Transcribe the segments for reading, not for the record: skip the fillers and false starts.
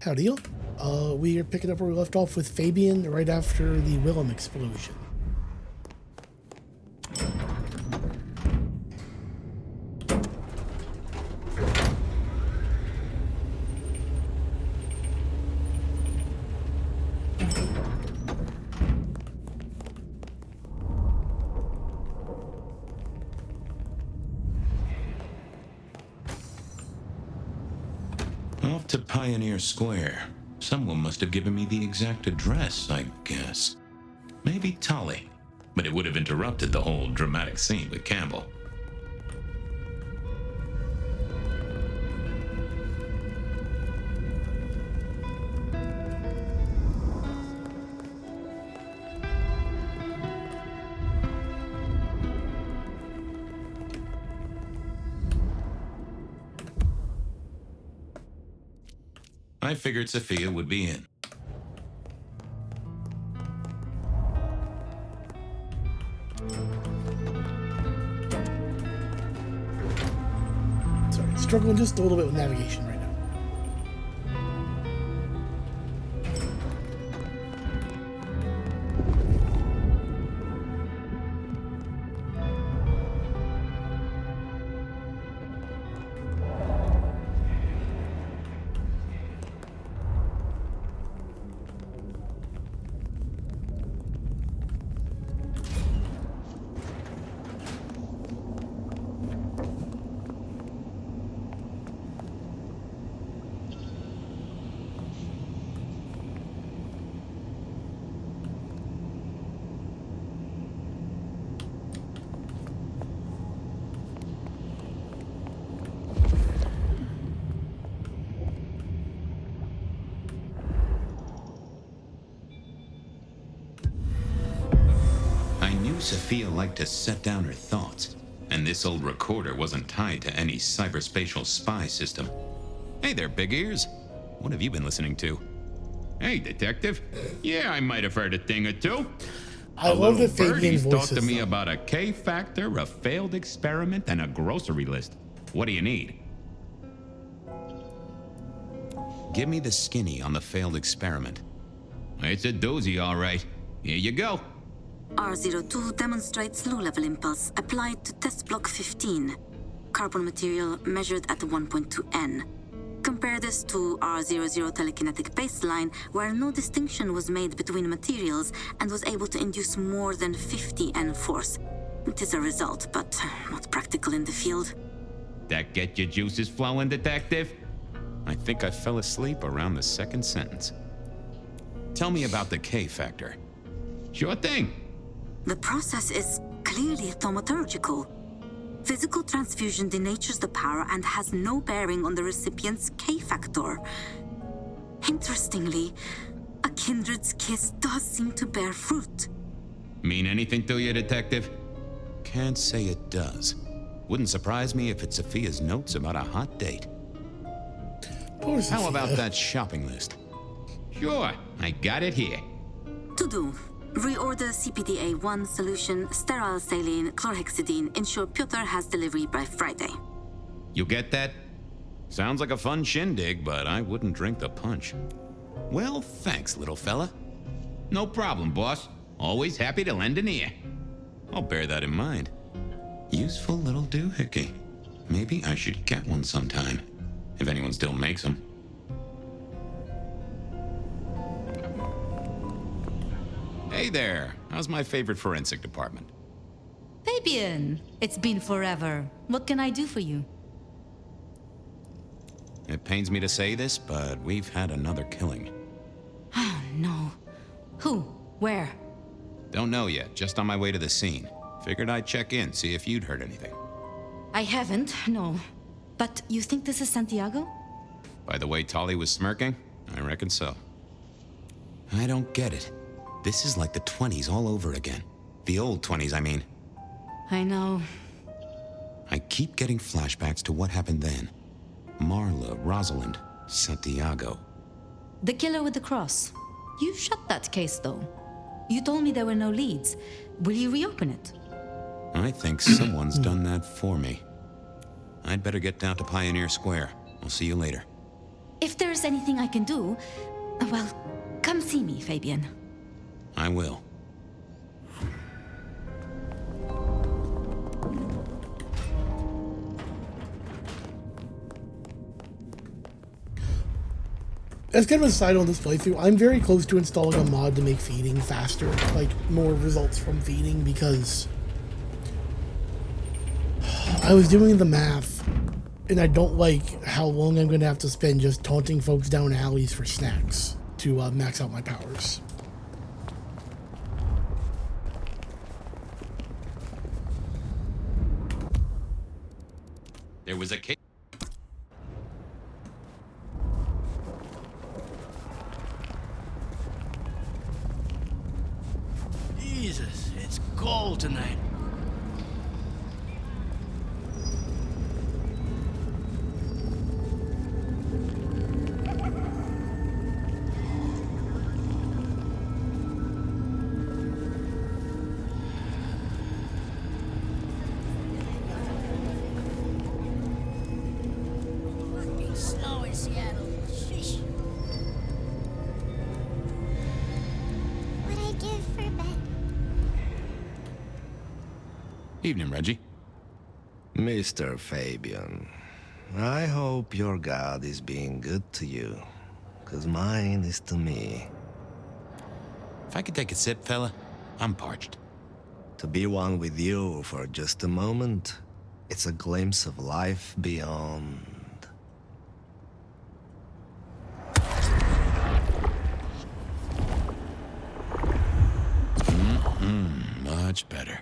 Howdy. We are picking up where we left off with Fabian right after the Willem explosion. Off to Pioneer Square. Someone must have given me the exact address, I guess. Maybe Tully. But it would have interrupted the whole dramatic scene with Campbell. I figured Sophia would be in. Sorry, struggling just a little bit with navigation right now. Sophia liked to set down her thoughts, and this old recorder wasn't tied to any cyberspatial spy system. Hey there, Big Ears. What have you been listening to? Hey, detective. Yeah, I might have heard a thing or two. I love that Fabian's voice talked to me about a K factor, a failed experiment, and a grocery list. What do you need? Give me the skinny on the failed experiment. It's a doozy, all right. Here you go. R02 demonstrates low-level impulse applied to test block 15. Carbon material measured at 1.2 N. Compare this to R00 telekinetic baseline, where no distinction was made between materials and was able to induce more than 50 N force. It is a result, but not practical in the field. That get your juices flowing, detective? I think I fell asleep around the second sentence. Tell me about the K factor. Sure thing. The process is clearly thaumaturgical. Physical transfusion denatures the power and has no bearing on the recipient's K-factor. Interestingly, a kindred's kiss does seem to bear fruit. Mean anything to you, detective? Can't say it does. Wouldn't surprise me if it's Sophia's notes about a hot date. How about that shopping list? Sure, I got it here. To do. Reorder CPDA-1 solution, sterile saline, chlorhexidine. Ensure Piotr has delivery by Friday. You get that? Sounds like a fun shindig, but I wouldn't drink the punch. Well, thanks, little fella. No problem, boss. Always happy to lend an ear. I'll bear that in mind. Useful little doohickey. Maybe I should get one sometime, if anyone still makes them. Hey there, how's my favorite forensic department? Fabian, it's been forever. What can I do for you? It pains me to say this, but we've had another killing. Oh, no. Who? Where? Don't know yet, just on my way to the scene. Figured I'd check in, see if you'd heard anything. I haven't, no. But you think this is Santiago? By the way Tolly was smirking, I reckon so. I don't get it. This is like the 20s all over again. The old 20s, I mean. I know. I keep getting flashbacks to what happened then. Marla, Rosalind, Santiago. The killer with the cross. You shut that case, though. You told me there were no leads. Will you reopen it? I think someone's done that for me. I'd better get down to Pioneer Square. I'll see you later. If there's anything I can do, well, come see me, Fabian. I will. As kind of a side on this playthrough, I'm very close to installing a mod to make feeding faster, like more results from feeding, because I was doing the math, and I don't like how long I'm going to have to spend just taunting folks down alleys for snacks to max out my powers. There was a case. Jesus, it's cold tonight. Fucking snow in Seattle. Sheesh. What I give for bed? Evening, Reggie. Mr. Fabian, I hope your God is being good to you, 'cause mine is to me. If I could take a sip, fella, I'm parched. To be one with you for just a moment, it's a glimpse of life beyond. Much better.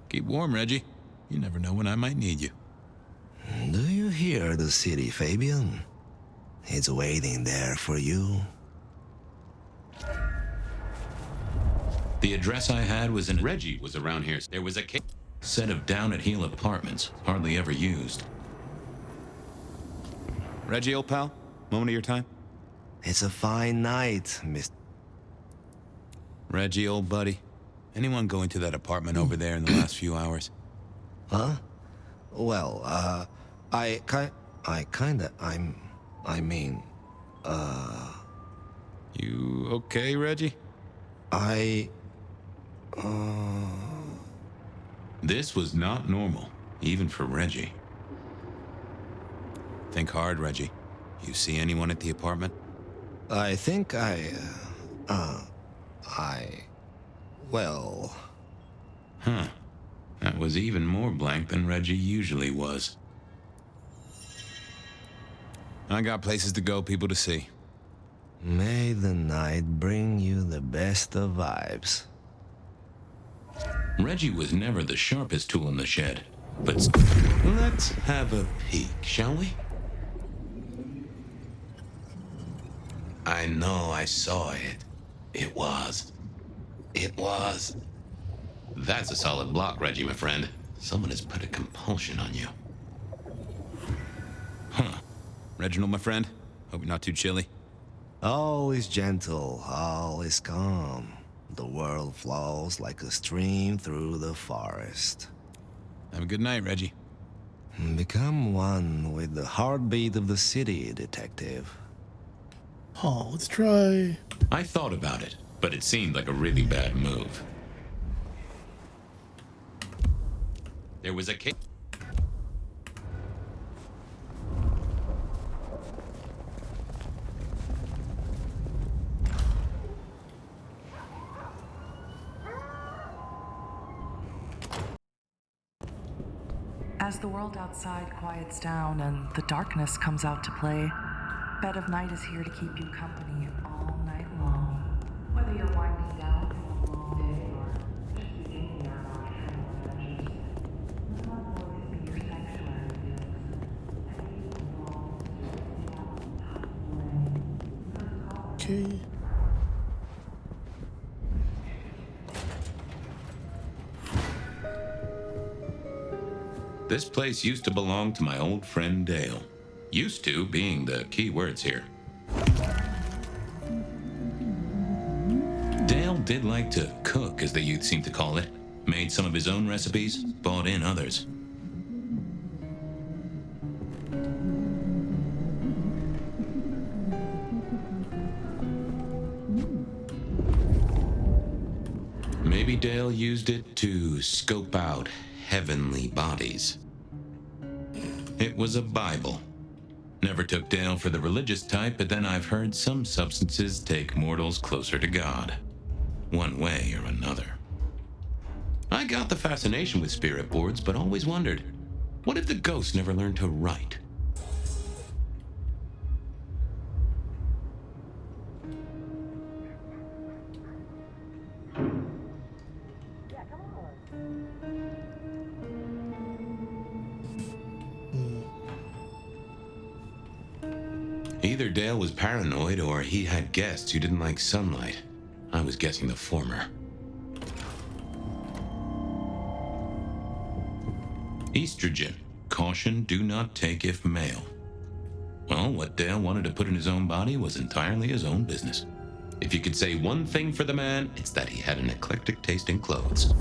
Keep warm, Reggie. You never know when I might need you. Do you hear the city, Fabian? It's waiting there for you. The address I had was in Reggie was around here. There was a set of down at heel apartments, hardly ever used. Reggie, old pal, moment of your time? It's a fine night, Mr. Reggie, old buddy. Anyone going to that apartment over there in the last few hours? Huh? Well, I mean, You okay, Reggie? This was not normal, even for Reggie. Think hard, Reggie. You see anyone at the apartment? I think well, Huh. That was even more blank than Reggie usually was. I got places to go, people to see. may the night bring you the best of vibes. Reggie was never the sharpest tool in the shed, but let's have a peek, shall we? I know I saw it. It was. That's a solid block, Reggie, my friend. Someone has put a compulsion on you. Huh. Reginald, my friend. Hope you're not too chilly. All is gentle, all is calm. The world flows like a stream through the forest. Have a good night, Reggie. Become one with the heartbeat of the city, detective. Oh, let's try. I thought about it, but it seemed like a really bad move. There was a case. As the world outside quiets down and the darkness comes out to play, Bed of Night is here to keep you company all night long. Whether you're winding down from a long day or just beginning your nocturnal adventures, let my voice be your sanctuary, Felix. And you involved in out of the way. First call. Okay. This place used to belong to my old friend Dale. Used to being the key words here. Dale did like to cook, as the youth seem to call it. Made some of his own recipes, bought in others. Maybe Dale used it to scope out heavenly bodies. It was a Bible. Never took Dale for the religious type, but then I've heard some substances take mortals closer to God, one way or another. I got the fascination with spirit boards, but always wondered, what if the ghosts never learned to write? Either Dale was paranoid or he had guests who didn't like sunlight. I was guessing the former. Estrogen. Caution, do not take if male. Well, what Dale wanted to put in his own body was entirely his own business. If you could say one thing for the man, it's that he had an eclectic taste in clothes.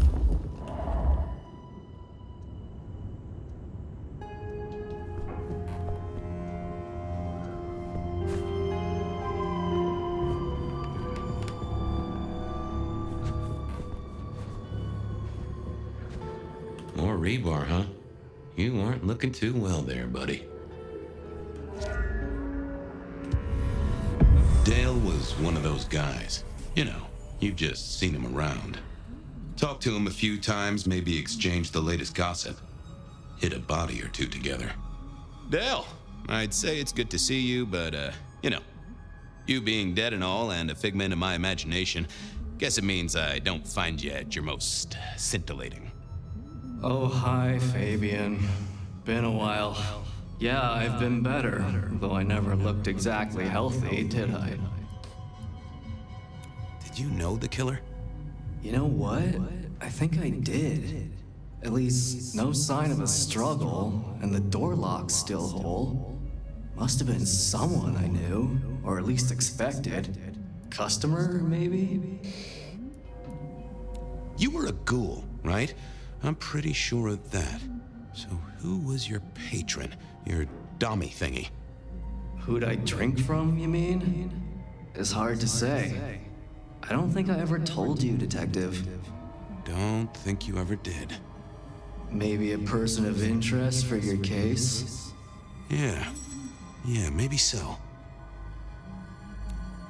More rebar, huh? You aren't looking too well there, buddy. Dale was one of those guys. You know, you've just seen him around. Talked to him a few times, maybe exchanged the latest gossip. Hit a body or two together. Dale, I'd say it's good to see you, but, you know, you being dead and all and a figment of my imagination, guess it means I don't find you at your most scintillating. Oh, hi, Fabian. Been a while. Yeah, I've been better, though I never looked exactly healthy, did I? Did you know the killer? You know what? I think I did. At least, no sign of a struggle, and the door lock's still whole. Must have been someone I knew, or at least expected. Customer, maybe? You were a ghoul, right? I'm pretty sure of that. So who was your patron? Your dummy thingy? Who'd I drink from, you mean? It's hard to say. I don't think I ever told you, Detective. Don't think you ever did. Maybe a person of interest for your case? Yeah, maybe so.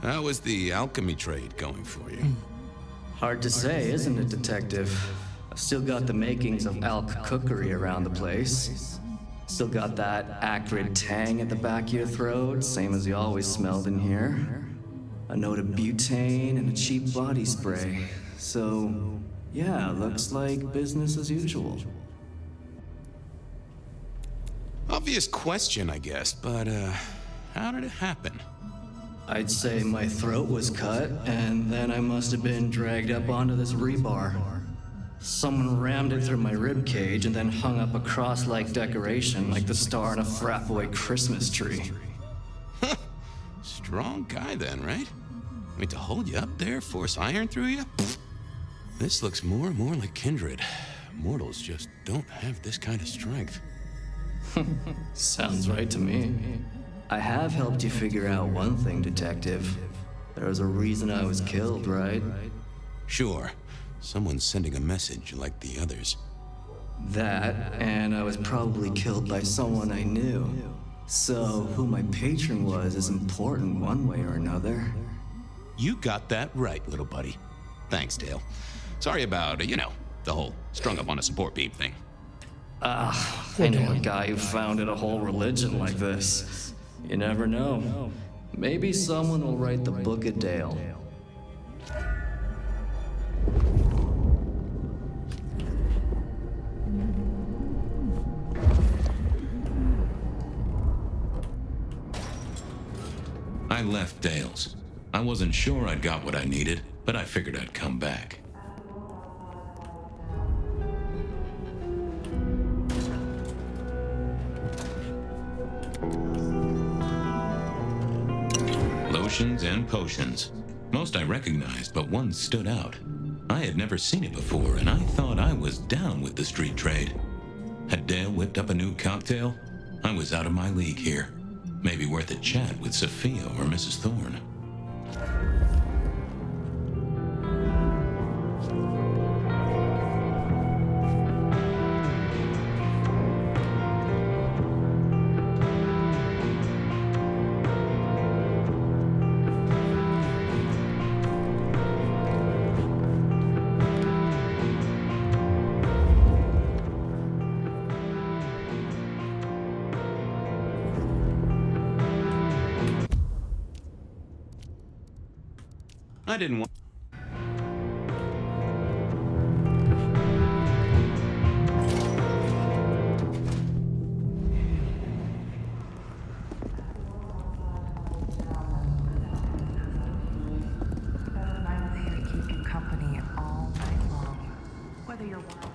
How was the alchemy trade going for you? Hard to say, isn't it, Detective? I've still got the makings of alk cookery around the place. Still got that acrid tang at the back of your throat, same as you always smelled in here. A note of butane and a cheap body spray. So, yeah, looks like business as usual. Obvious question, I guess, but, how did it happen? I'd say my throat was cut, and then I must have been dragged up onto this rebar. Someone rammed it through my rib cage and then hung up a cross-like decoration like the star on a frat boy Christmas tree. Strong guy then, right? I mean, to hold you up there, force iron through you? This looks more and more like kindred. Mortals just don't have this kind of strength. Sounds right to me. I have helped you figure out one thing, Detective. There was a reason I was killed, right? Sure. Someone's sending a message like the others. That, and I was probably killed by someone I knew. So, who my patron was is important one way or another. You got that right, little buddy. Thanks, Dale. Sorry about, the whole strung up on a support beam thing. I know a guy who founded a whole religion like this. You never know. Maybe someone will write the Book of Dale. I left Dale's. I wasn't sure I'd got what I needed, but I figured I'd come back. Lotions and potions. Most I recognized, but one stood out. I had never seen it before, and I thought I was down with the street trade. Had Dale whipped up a new cocktail? I was out of my league here. Maybe worth a chat with Sophia or Mrs. Thorne. I didn't want. Night is here to keep you company all night long. Whether you're wild.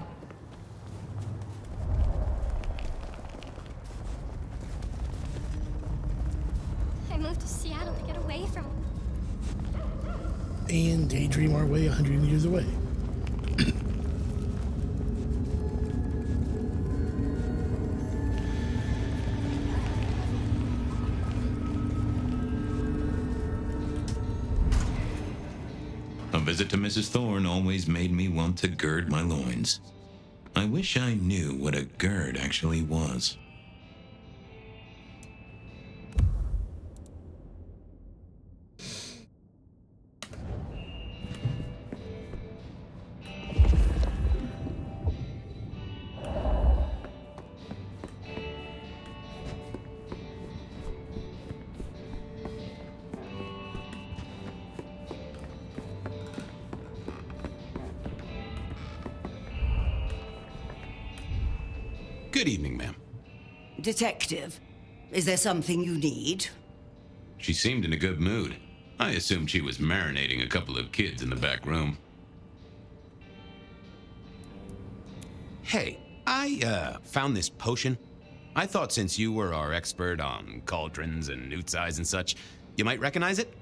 I moved to Seattle to get away from him. And daydream our way 100 years away. A visit to Mrs. Thorne always made me want to gird my loins. I wish I knew what a gird actually was. Good evening, ma'am. Detective, is there something you need? She seemed in a good mood. I assumed she was marinating a couple of kids in the back room. Hey, I found this potion. I thought since you were our expert on cauldrons and newt's eyes and such, you might recognize it?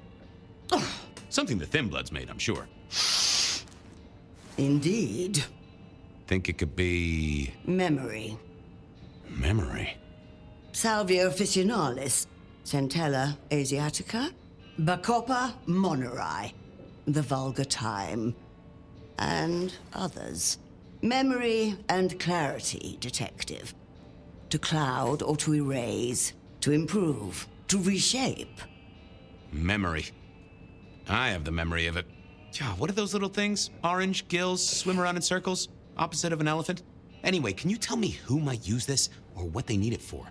Oh, something the Thin Bloods made, I'm sure. Indeed. Think it could be... Memory. Memory? Salvia officinalis, Centella asiatica, Bacopa moneri, the vulgar time, and others. Memory and clarity, detective. To cloud or to erase, to improve, to reshape. Memory. I have the memory of it. What are those little things? Orange gills, swim around in circles, opposite of an elephant? Anyway, can you tell me who might use this, or what they need it for?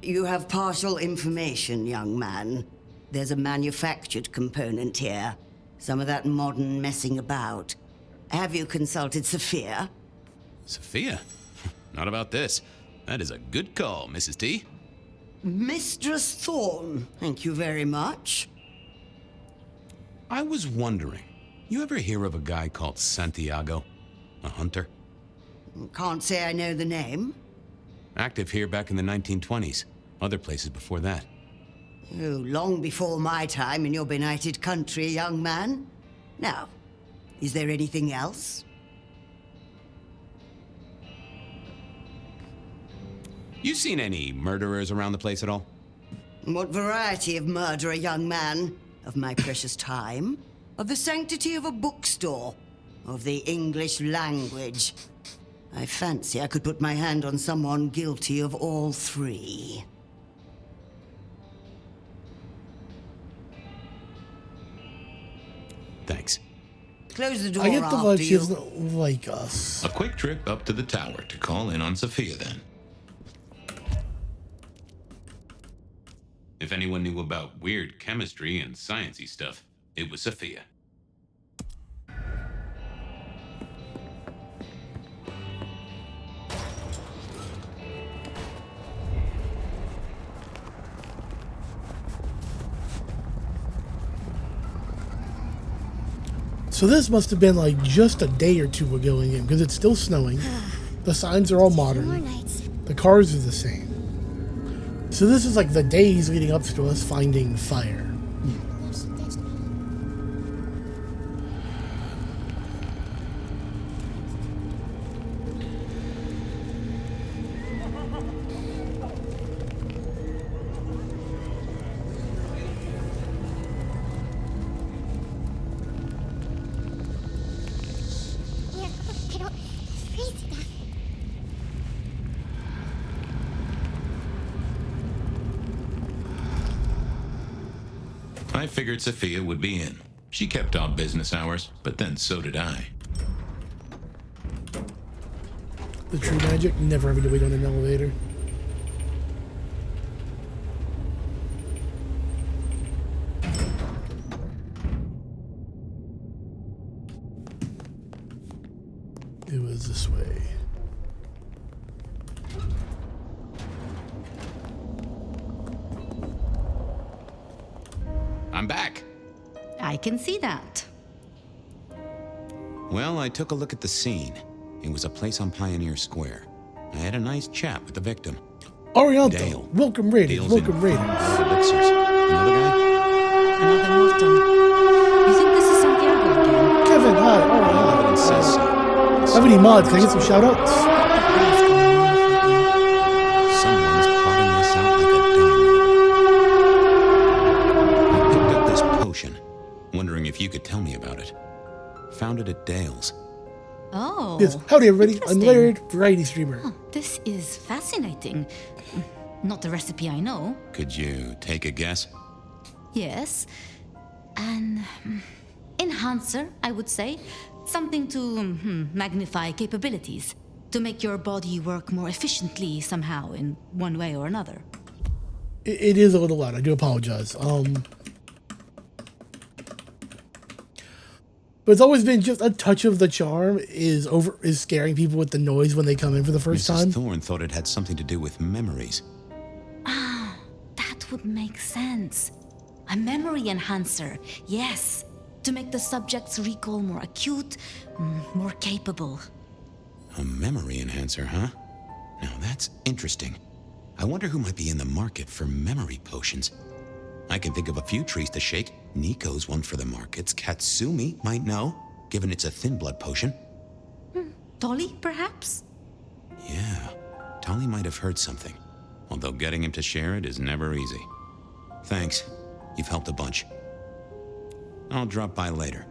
You have partial information, young man. There's a manufactured component here. Some of that modern messing about. Have you consulted Sophia? Sophia? Not about this. That is a good call, Mrs. T. Mistress Thorne, thank you very much. I was wondering, you ever hear of a guy called Santiago? A hunter? Can't say I know the name. Active here back in the 1920s. Other places before that. Oh, long before my time in your benighted country, young man. Now, is there anything else? You seen any murderers around the place at all? What variety of murderer, young man? Of my precious time? Of the sanctity of a bookstore? Of the English language? I fancy I could put my hand on someone guilty of all three. Thanks. Close the door I get the after vibe she you. doesn't like us. A quick trip up to the tower to call in on Sophia then. If anyone knew about weird chemistry and sciencey stuff, it was Sophia. So this must have been like just a day or two ago in game because it's still snowing. The signs are all modern. The cars are the same. So this is like the days leading up to us finding fire. Yeah, I don't freeze to death. I figured Sophia would be in. She kept odd business hours, but then so did I. The true magic, never having to wait on an elevator. is this way. I'm back. I can see that. Well, I took a look at the scene. It was a place on Pioneer Square. I had a nice chat with the victim. Arianto, Dale. welcome Raiders, Dale's welcome in Raiders. elixirs. Another guy? Another Morton. You think this is Santiago again? Kevin, hi, Arianto. Evidence says so. Have any mods? Can I get some shout outs? Someone's plotting this out like a dime. I picked up this potion, wondering if you could tell me about it. Found it at Dale's. Oh. Yes, howdy everybody. I'm interesting. Laird, variety streamer. Oh, this is fascinating. Not the recipe I know. Could you take a guess? Yes. An enhancer, I would say. Something to magnify capabilities. To make your body work more efficiently somehow in one way or another. It is a little loud. I do apologize. But it's always been just a touch of the charm is scaring people with the noise when they come in for the first Mrs. time. Thorne thought it had something to do with memories. Ah, that would make sense. A memory enhancer, yes. To make the subject's recall more acute, more capable. A memory enhancer, huh? Now that's interesting. I wonder who might be in the market for memory potions. I can think of a few trees to shake. Nico's one for the markets. Katsumi might know, given it's a thin blood potion. Dolly, perhaps? Yeah, Tolly might have heard something. Although getting him to share it is never easy. Thanks. You've helped a bunch. I'll drop by later.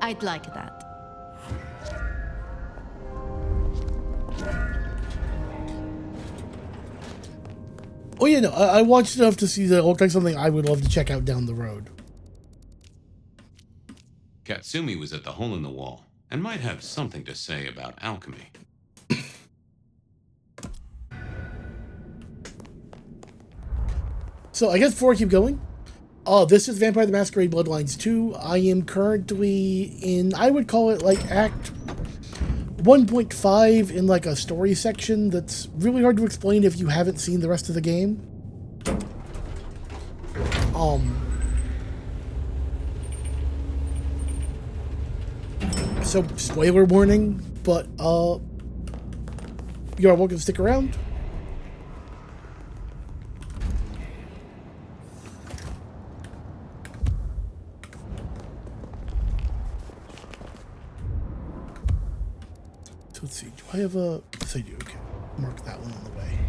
I'd like that. Oh yeah, no, I watched enough to see that it looked like something I would love to check out down the road. Katsumi was at the hole in the wall and might have something to say about alchemy. So I guess before I keep going, this is Vampire the Masquerade Bloodlines 2. I am currently in, I would call it like Act 1.5 in like a story section that's really hard to explain if you haven't seen the rest of the game. So spoiler warning, but you are welcome to stick around. So let's see, do I have a... Yes, I do, okay. Mark that one on the way.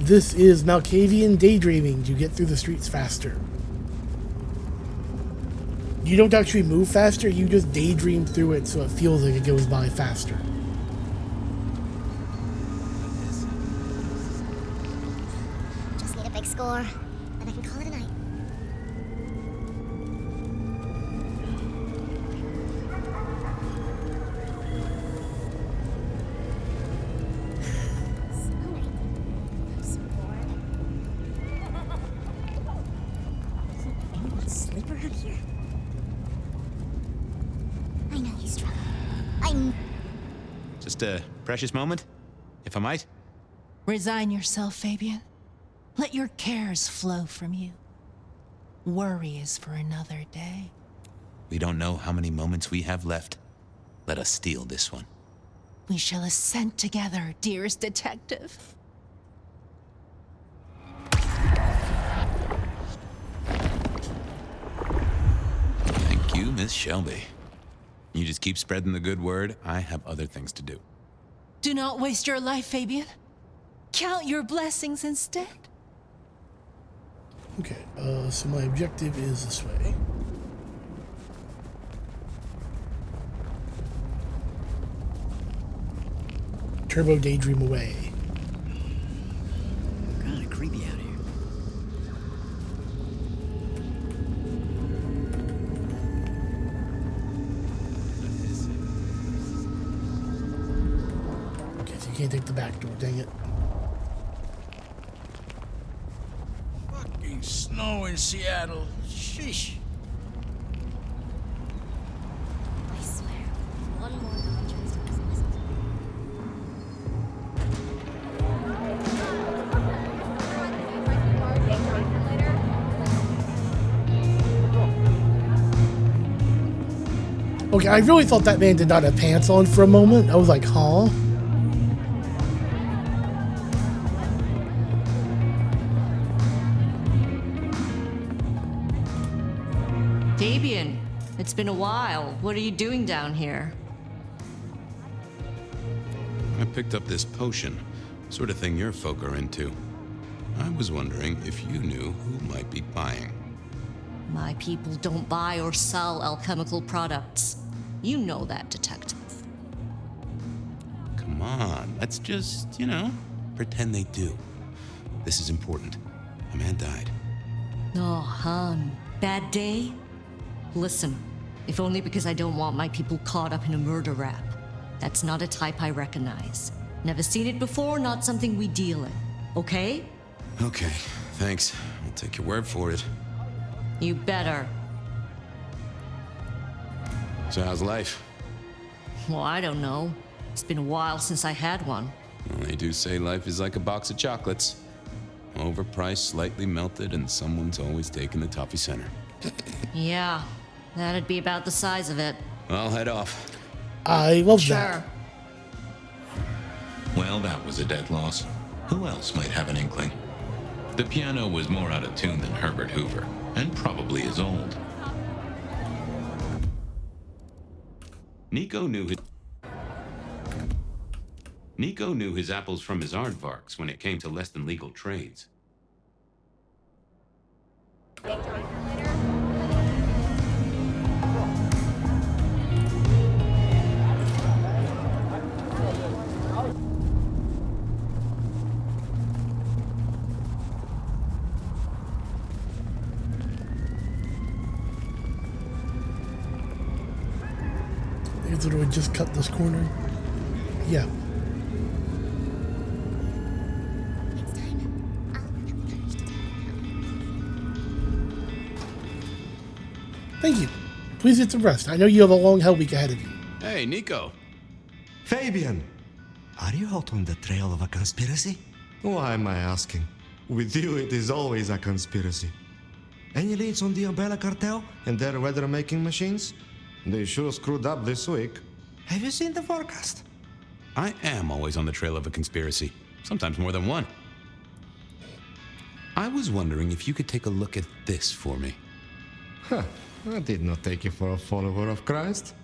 This is Malkavian Daydreaming. You get through the streets faster. You don't actually move faster, you just daydream through it so it feels like it goes by faster. Just need a big score, then I can call it a night. Sleep around here? I know he's trouble. Just a precious moment, if I might. Resign yourself, Fabian. Let your cares flow from you. Worry is for another day. We don't know how many moments we have left. Let us steal this one. We shall ascend together, dearest detective. Thank you, Miss Shelby. You just keep spreading the good word. I have other things to do. Do not waste your life, Fabian. Count your blessings instead. Okay, so my objective is this way. Turbo Daydream away. Kinda creepy out here. Okay, so you can't take the back door, dang it. Fuck Fucking snow in Seattle. Sheesh. I swear, one more non-choice doesn't listen to Okay, I really thought that man did not have pants on for a moment. I was like, huh? Fabian, it's been a while. What are you doing down here? I picked up this potion, sort of thing your folk are into. I was wondering if you knew who might be buying. My people don't buy or sell alchemical products. You know that, detective. Come on, let's just, pretend they do. This is important. A man died. Oh, hon. Bad day? Listen, if only because I don't want my people caught up in a murder rap. That's not a type I recognize. Never seen it before, not something we deal in. Okay? Okay, thanks. I'll take your word for it. You better. So how's life? Well, I don't know. It's been a while since I had one. Well, they do say life is like a box of chocolates. Overpriced, slightly melted, and someone's always taking the toffee center. Yeah, that'd be about the size of it. I'll head off. I love Sure. that. Well, that was a dead loss. Who else might have an inkling? The piano was more out of tune than Herbert Hoover, and probably as old. Nico knew his apples from his aardvarks when it came to less than legal trades. Is it would just cut this corner? Yeah. Thank you. Please get some rest. I know you have a long hell week ahead of you. Hey, Nico. Fabian! Are you out on the trail of a conspiracy? Why am I asking? With you, it is always a conspiracy. Any leads on the Umbrella Cartel and their weather-making machines? They sure screwed up this week. Have you seen the forecast? I am always on the trail of a conspiracy, sometimes more than one. I was wondering if you could take a look at this for me. Huh. I did not take you for a follower of Christ.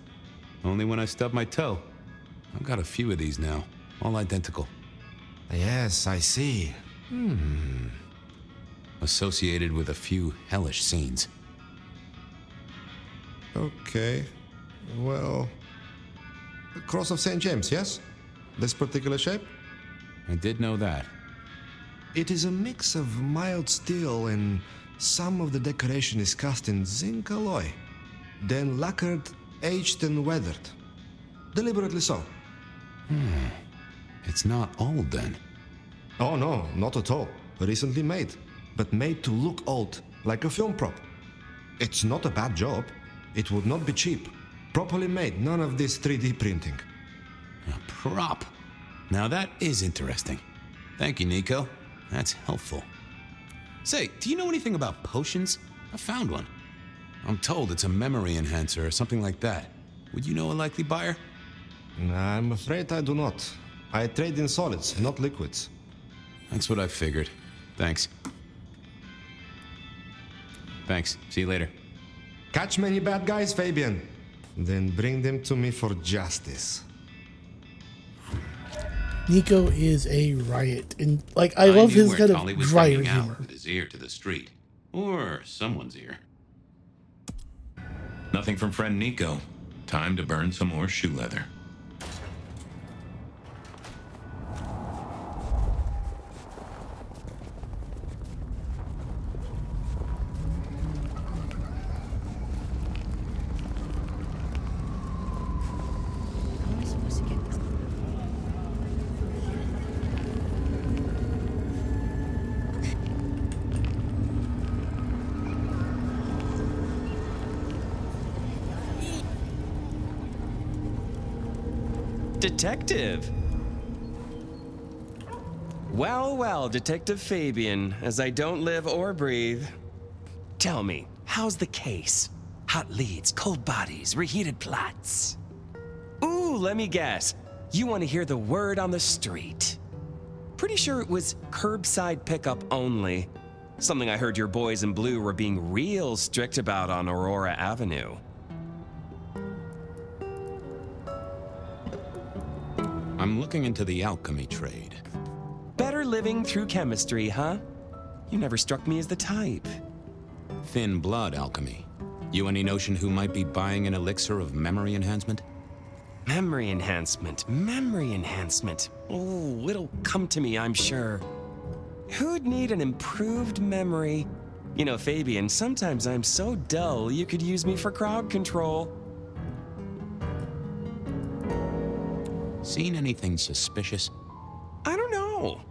Only when I stubbed my toe. I've got a few of these now, all identical. Yes, I see. Associated with a few hellish scenes. Okay. Well, the Cross of St. James, yes? This particular shape? I did know that. It is a mix of mild steel and some of the decoration is cast in zinc alloy. Then lacquered, aged and weathered. Deliberately so. It's not old then. Oh no, not at all. Recently made. But made to look old, like a film prop. It's not a bad job. It would not be cheap. Properly made, none of this 3D printing. A prop. Now that is interesting. Thank you, Nico. That's helpful. Say, do you know anything about potions? I found one. I'm told it's a memory enhancer or something like that. Would you know a likely buyer? I'm afraid I do not. I trade in solids, not liquids. That's what I figured. Thanks. Thanks. See you later. Catch many bad guys, Fabian. Then bring them to me for justice. Nico is a riot, and I love his kind of drier humor. With his ear to the street, or someone's ear. Nothing from friend Nico. Time to burn some more shoe leather. Detective! Well, well, Detective Fabian, as I don't live or breathe. Tell me, how's the case? Hot leads, cold bodies, reheated plots. Ooh, let me guess. You want to hear the word on the street. Pretty sure it was curbside pickup only. Something I heard your boys in blue were being real strict about on Aurora Avenue. I'm looking into the alchemy trade. Better living through chemistry, huh? You never struck me as the type. Thin blood alchemy. You any notion who might be buying an elixir of memory enhancement? Memory enhancement, memory enhancement. Oh, it'll come to me, I'm sure. Who'd need an improved memory? You know, Fabian, sometimes I'm so dull you could use me for crowd control. Seen anything suspicious? I don't know.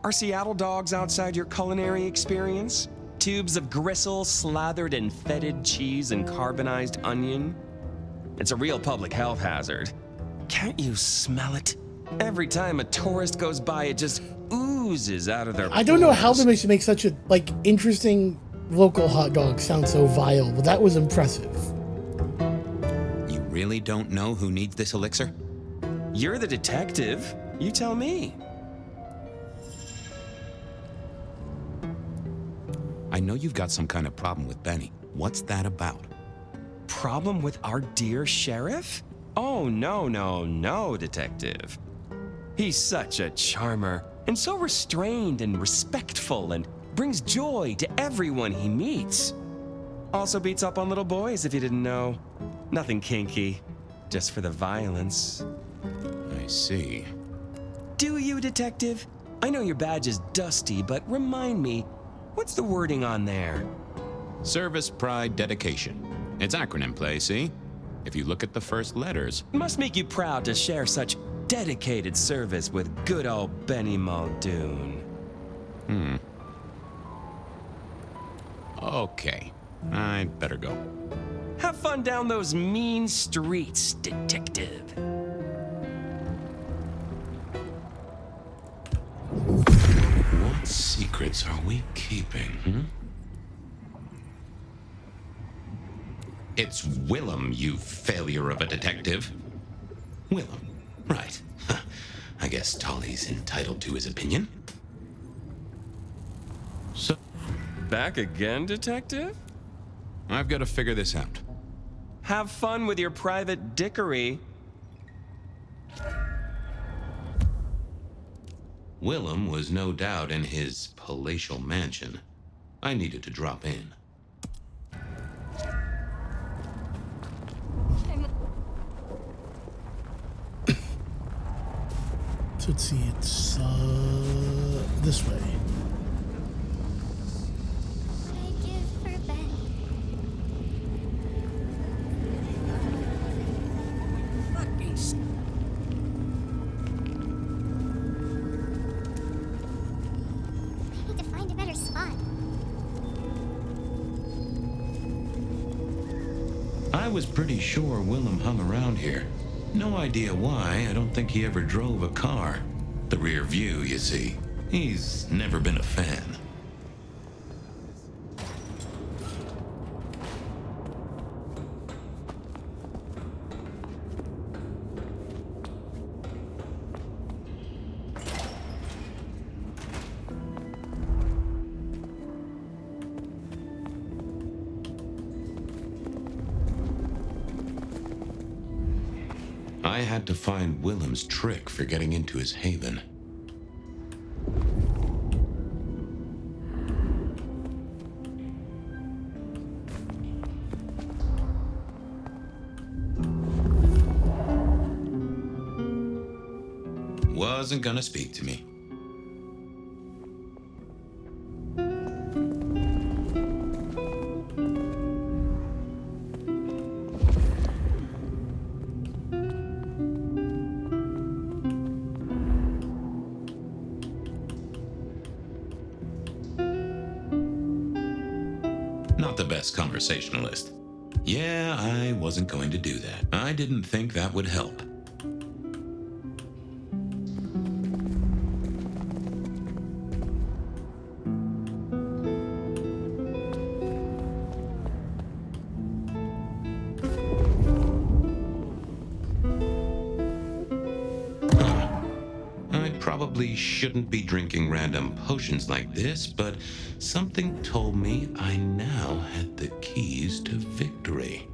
Are Seattle dogs outside your culinary experience? Tubes of gristle slathered in fetid cheese and carbonized onion? It's a real public health hazard. Can't you smell it? Every time a tourist goes by, it just oozes out of their I don't know how pores. they managed to make such a interesting local hot dog sound so vile, but that was impressive. You really don't know who needs this elixir? You're the detective. You tell me. I know you've got some kind of problem with Benny. What's that about? Problem with our dear sheriff? Oh, no, detective. He's such a charmer, and so restrained and respectful, and brings joy to everyone he meets. Also beats up on little boys, if you didn't know. Nothing kinky, just for the violence. I see. Do you, detective? I know your badge is dusty, but remind me, what's the wording on there? Service, pride, dedication. It's acronym play, see? If you look at the first letters. Must make you proud to share such dedicated service with good old Benny Muldoon. Okay, I'd better go. Have fun down those mean streets, detective. What secrets are we keeping, It's Willem, you failure of a detective. Willem, right. I guess Tolly's entitled to his opinion. So, Back again, detective? I've got to figure this out. Have fun with your private dickery. Willem was no doubt in his palatial mansion. I needed to drop in. So let's see, it's this way. I was pretty sure Willem hung around here. No idea why. I don't think he ever drove a car. The rear view, you see. He's never been a fan. I had to find Willem's trick for getting into his haven. Wasn't gonna speak to me. Not the best conversationalist. Yeah, I wasn't going to do that. I didn't think that would help. probably shouldn't be drinking random potions like this, but something told me I now had the keys to victory.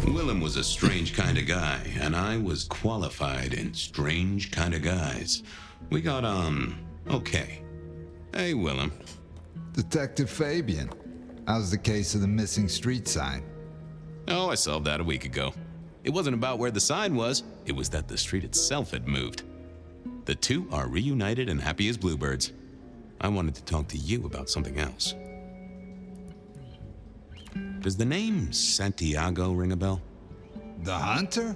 Willem was a strange kind of guy, and I was qualified in strange kind of guys. We got on okay. Hey, Willem. Detective Fabian, how's the case of the missing street sign? Oh, I solved that a week ago. It wasn't about where the sign was, it was that the street itself had moved. The two are reunited and happy as bluebirds. I wanted to talk to you about something else. Does the name Santiago ring a bell? The hunter?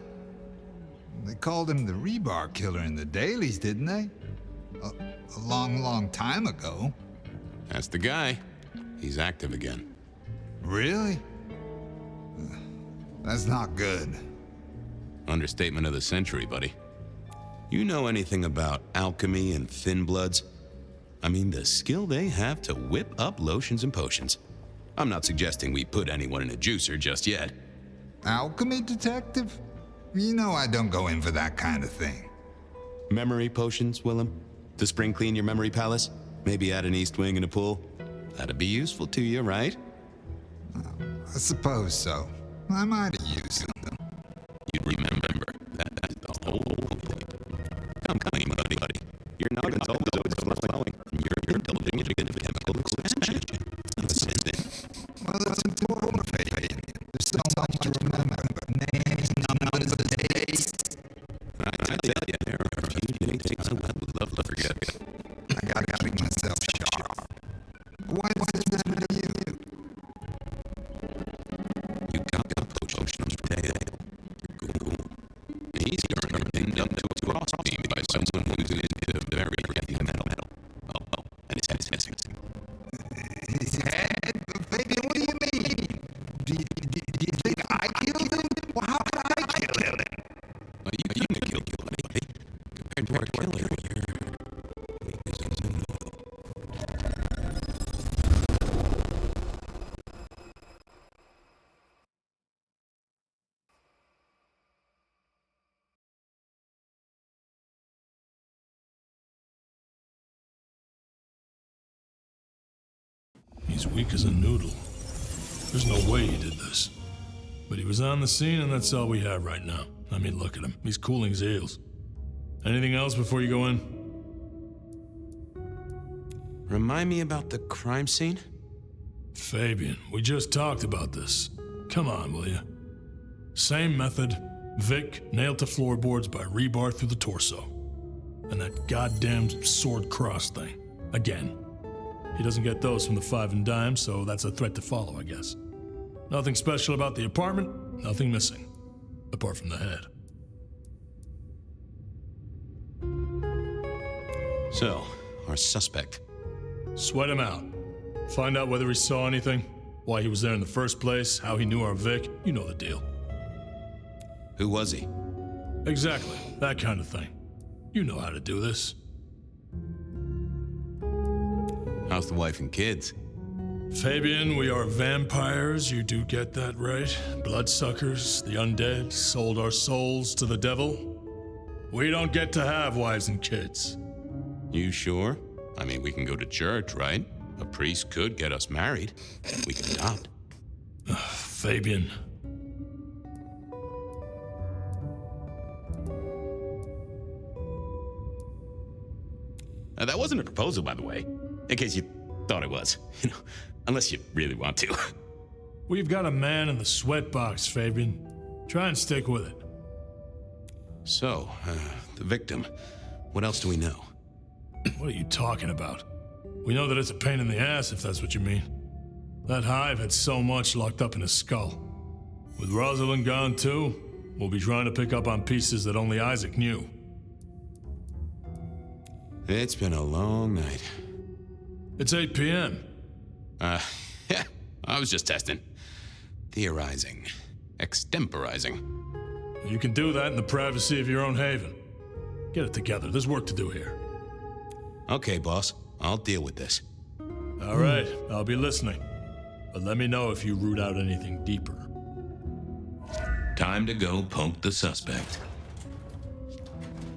They called him the rebar killer in the dailies, didn't they? A long, long time ago. That's the guy. He's active again. Really? That's not good. Understatement of the century, buddy. You know anything about alchemy and thin bloods? I mean, the skill they have to whip up lotions and potions. I'm not suggesting we put anyone in a juicer just yet. Alchemy detective? You know I don't go in for that kind of thing. Memory potions, Willem? To spring clean your memory palace? Maybe add an east wing and a pool? That'd be useful to you, right? I suppose so. I might have used them. You'd remember that's the whole point. Come clean, buddy. Your noggins always overflowing. You're indulging in chemical expansion. Well, that's important, Fabian. There's so much to remember. Names, numbers, days. I tell you, there are a few things I would love to forget. I gotta keep myself sharp. Why does it matter to you? You got the potion today. Cool. He's pinned up to a crossbeam by someone who's into very heavy metal. Oh, and his head's missing. His head? Fabian, what do you mean? Do you think I killed him? Well, how could I kill him? Well, you couldn't have killed me. Compared to our killer, you're weak as a noodle. He's weak as a noodle. There's no way he did this. But he was on the scene, and that's all we have right now. I mean, look at him. He's cooling his heels. Anything else before you go in? Remind me about the crime scene? Fabian, we just talked about this. Come on, will you? Same method. Vic nailed to floorboards by rebar through the torso. And that goddamn sword cross thing. Again. He doesn't get those from the five and dime, so that's a threat to follow, I guess. Nothing special about the apartment, nothing missing. Apart from the head. So, our suspect. Sweat him out. Find out whether he saw anything, why he was there in the first place, how he knew our Vic. You know the deal. Who was he? Exactly, that kind of thing. You know how to do this. How's the wife and kids? Fabian, we are vampires, you do get that right. Bloodsuckers, the undead, sold our souls to the devil. We don't get to have wives and kids. You sure? I mean, we can go to church, right? A priest could get us married. We can adopt. Fabian. That wasn't a proposal, by the way. In case you thought it was. You know, unless you really want to. We've got a man in the sweatbox, Fabian. Try and stick with it. So, the victim. What else do we know? What are you talking about? We know that it's a pain in the ass, if that's what you mean. That hive had so much locked up in his skull. With Rosalind gone too, we'll be trying to pick up on pieces that only Isaac knew. It's been a long night. It's 8 p.m. Yeah, I was just testing. Theorizing. Extemporizing. You can do that in the privacy of your own haven. Get it together. There's work to do here. Okay, boss. I'll deal with this. All right, I'll be listening. But let me know if you root out anything deeper. Time to go poke the suspect.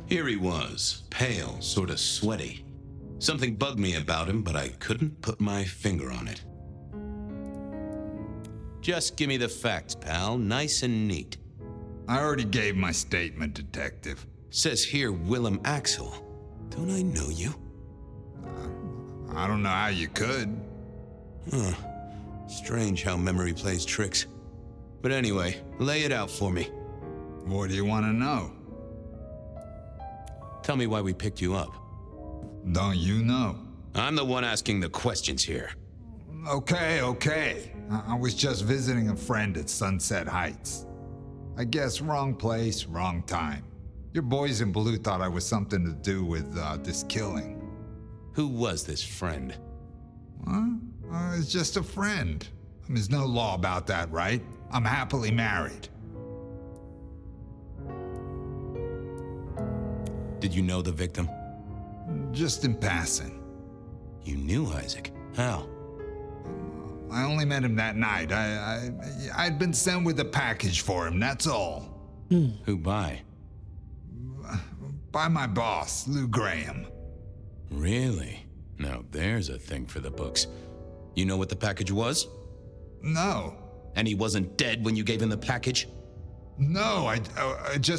Here he was, pale, sort of sweaty. Something bugged me about him, but I couldn't put my finger on it. Just give me the facts, pal. Nice and neat. I already gave my statement, Detective. Says here Willem Axel. Don't I know you? I don't know how you could. Huh. Strange how memory plays tricks. But anyway, lay it out for me. What do you want to know? Tell me why we picked you up. Don't you know? I'm the one asking the questions here. Okay. I was just visiting a friend at Sunset Heights. I guess wrong place, wrong time. Your boys in blue thought I was something to do with this killing. Who was this friend? It's just a friend. There's no law about that, right? I'm happily married. Did you know the victim? Just in passing. You knew Isaac? How? I only met him that night. I'd been sent with a package for him, that's all. Who by? By my boss, Lou Graham. Really? Now there's a thing for the books. You know what the package was? No. And he wasn't dead when you gave him the package? No,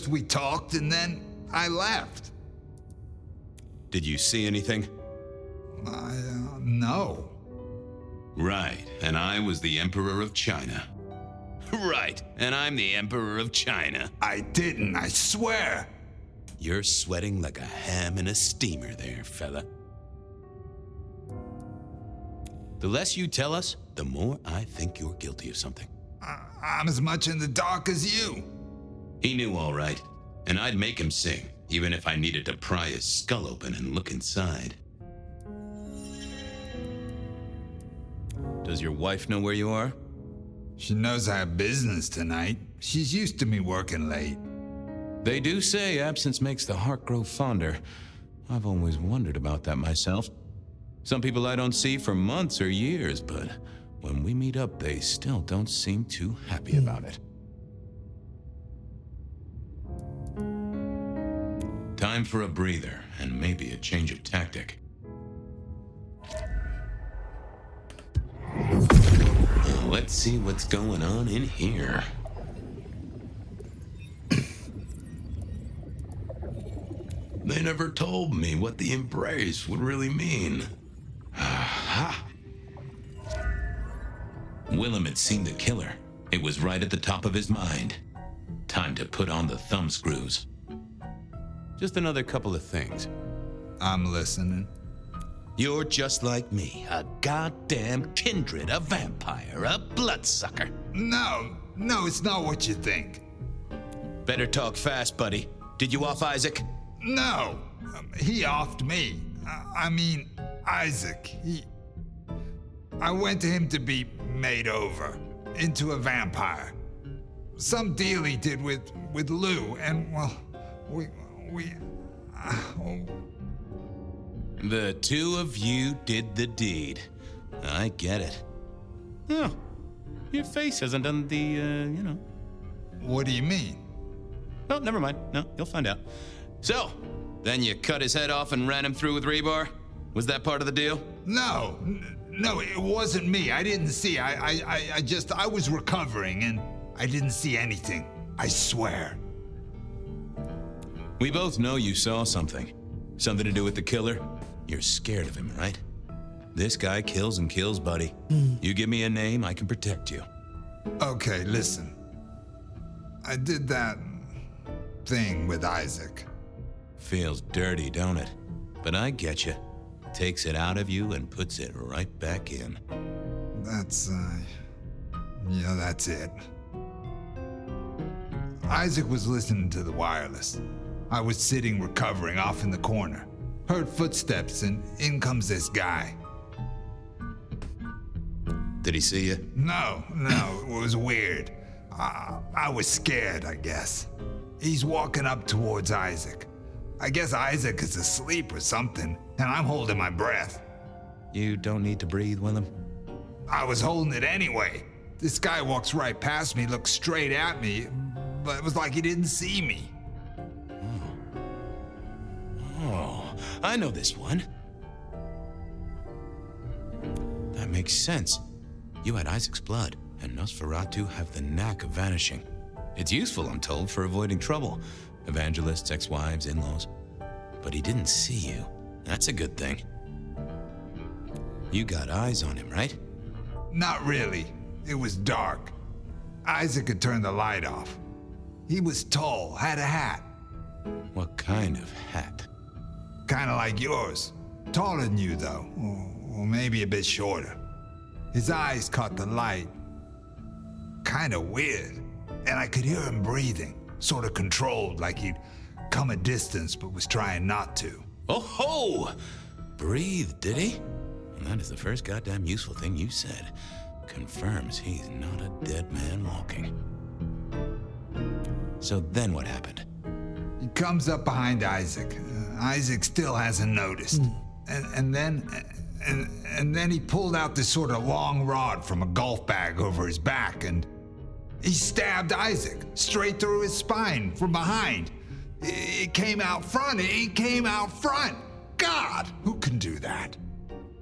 we talked and then I left. Did you see anything? No. Right, and I was the Emperor of China. Right, and I'm the Emperor of China. I didn't, I swear. You're sweating like a ham in a steamer there, fella. The less you tell us, the more I think you're guilty of something. I'm as much in the dark as you. He knew all right, and I'd make him sing, even if I needed to pry his skull open and look inside. Does your wife know where you are? She knows I have business tonight. She's used to me working late. They do say absence makes the heart grow fonder. I've always wondered about that myself. Some people I don't see for months or years, but when we meet up, they still don't seem too happy about it. Time for a breather, and maybe a change of tactic. Let's see what's going on in here. They never told me what the embrace would really mean. Aha! Willem had seen the killer. It was right at the top of his mind. Time to put on the thumb screws. Just another couple of things. I'm listening. You're just like me, a goddamn kindred, a vampire, a bloodsucker. No, it's not what you think. Better talk fast, buddy. Did you off Isaac? No, he offed me. I mean, Isaac. I went to him to be made over into a vampire. Some deal he did with Lou, and well, we. The two of you did the deed. I get it. Oh, your face hasn't done the, What do you mean? Well, never mind. No, you'll find out. So, then you cut his head off and ran him through with rebar? Was that part of the deal? No, it wasn't me. I didn't see. I was recovering and I didn't see anything. I swear. We both know you saw something. Something to do with the killer? You're scared of him, right? This guy kills and kills, buddy. You give me a name, I can protect you. Okay, listen. I did that thing with Isaac. Feels dirty, don't it? But I get you. Takes it out of you and puts it right back in. Yeah, that's it. Isaac was listening to the wireless. I was sitting recovering off in the corner. Heard footsteps and in comes this guy. Did he see you? No, it was weird. I was scared, I guess. He's walking up towards Isaac. I guess Isaac is asleep or something, and I'm holding my breath. You don't need to breathe, Willem? I was holding it anyway. This guy walks right past me, looks straight at me, but it was like he didn't see me. Oh, I know this one. That makes sense. You had Isaac's blood, and Nosferatu have the knack of vanishing. It's useful, I'm told, for avoiding trouble. Evangelists, ex-wives, in-laws. But he didn't see you. That's a good thing. You got eyes on him, right? Not really. It was dark. Isaac had turned the light off. He was tall, had a hat. What kind of hat? Kinda like yours. Taller than you, though. Or maybe a bit shorter. His eyes caught the light. Kinda weird. And I could hear him breathing. Sort of controlled, like he'd come a distance but was trying not to. Oh ho! Breathe, did he? And that is the first goddamn useful thing you said. Confirms he's not a dead man walking. So then what happened? He comes up behind Isaac. Isaac still hasn't noticed. And then he pulled out this sort of long rod from a golf bag over his back, and he stabbed Isaac straight through his spine from behind. It came out front. It came out front. God, who can do that?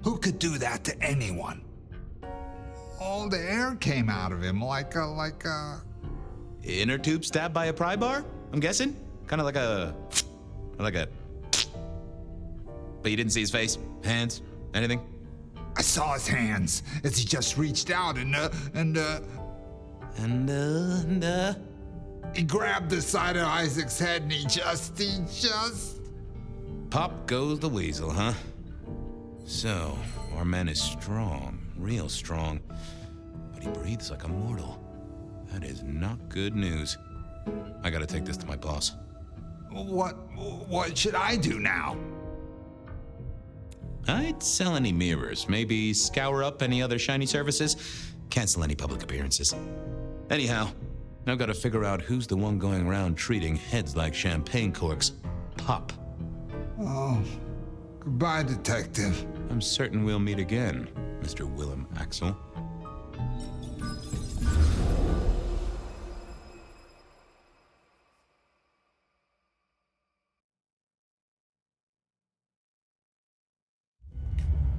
Who could do that to anyone? All the air came out of him like a... Inner tube stabbed by a pry bar, I'm guessing? Kind of like a... But you didn't see his face? Hands? Anything? I saw his hands as he just reached out and he grabbed the side of Isaac's head and he just... Pop goes the weasel, huh? So, our man is strong, real strong, but he breathes like a mortal. That is not good news. I gotta take this to my boss. What should I do now? I'd sell any mirrors, maybe scour up any other shiny surfaces, cancel any public appearances. Anyhow, I've got to figure out who's the one going around treating heads like champagne corks. Pop. Oh, goodbye, Detective. I'm certain we'll meet again, Mr. Willem Axel.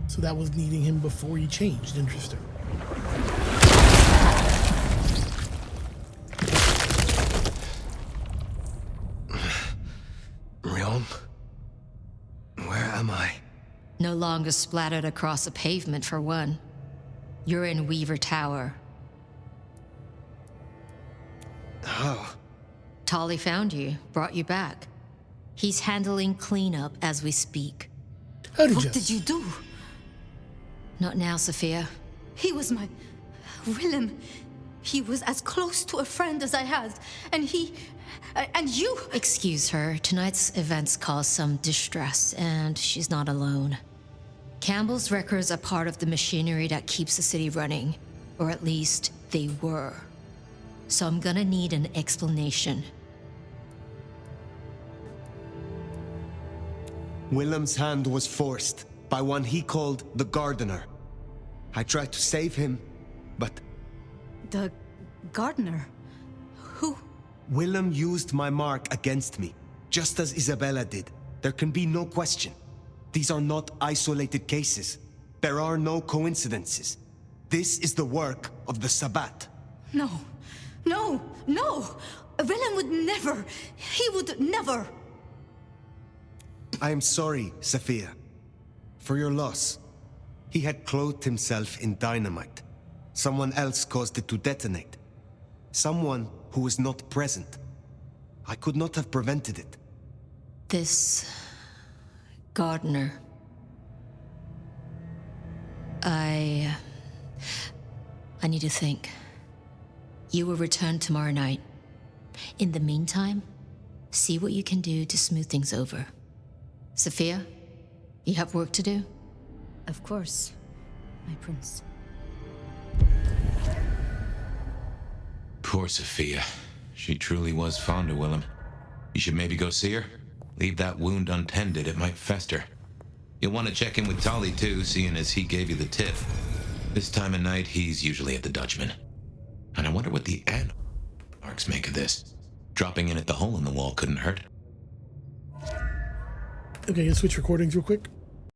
So that was needing him before he changed. Interesting. Realm? Where am I? No longer splattered across a pavement, for one. You're in Weaver Tower. Oh. Tolly found you, brought you back. He's handling cleanup as we speak. What did you do? Not now, Sophia. He was my... Willem. He was as close to a friend as I had. And he... and you... Excuse her. Tonight's events caused some distress, and she's not alone. Campbell's records are part of the machinery that keeps the city running. Or at least, they were. So I'm gonna need an explanation. Willem's hand was forced by one he called the Gardener. I tried to save him, but... The gardener? Who? Willem used my mark against me, just as Isabella did. There can be no question. These are not isolated cases. There are no coincidences. This is the work of the Sabbat. No. No. No! Willem would never... He would never... I am sorry, Sophia, for your loss. He had clothed himself in dynamite. Someone else caused it to detonate. Someone who was not present. I could not have prevented it. This gardener. I need to think. You will return tomorrow night. In the meantime, see what you can do to smooth things over. Sophia, you have work to do? Of course, my prince. Poor Sophia. She truly was fond of Willem. You should maybe go see her. Leave that wound untended, it might fester. You'll want to check in with Tolly too, seeing as he gave you the tip. This time of night, he's usually at the Dutchman. And I wonder what the marks make of this. Dropping in at the hole in the wall couldn't hurt. Okay, let's switch recordings real quick.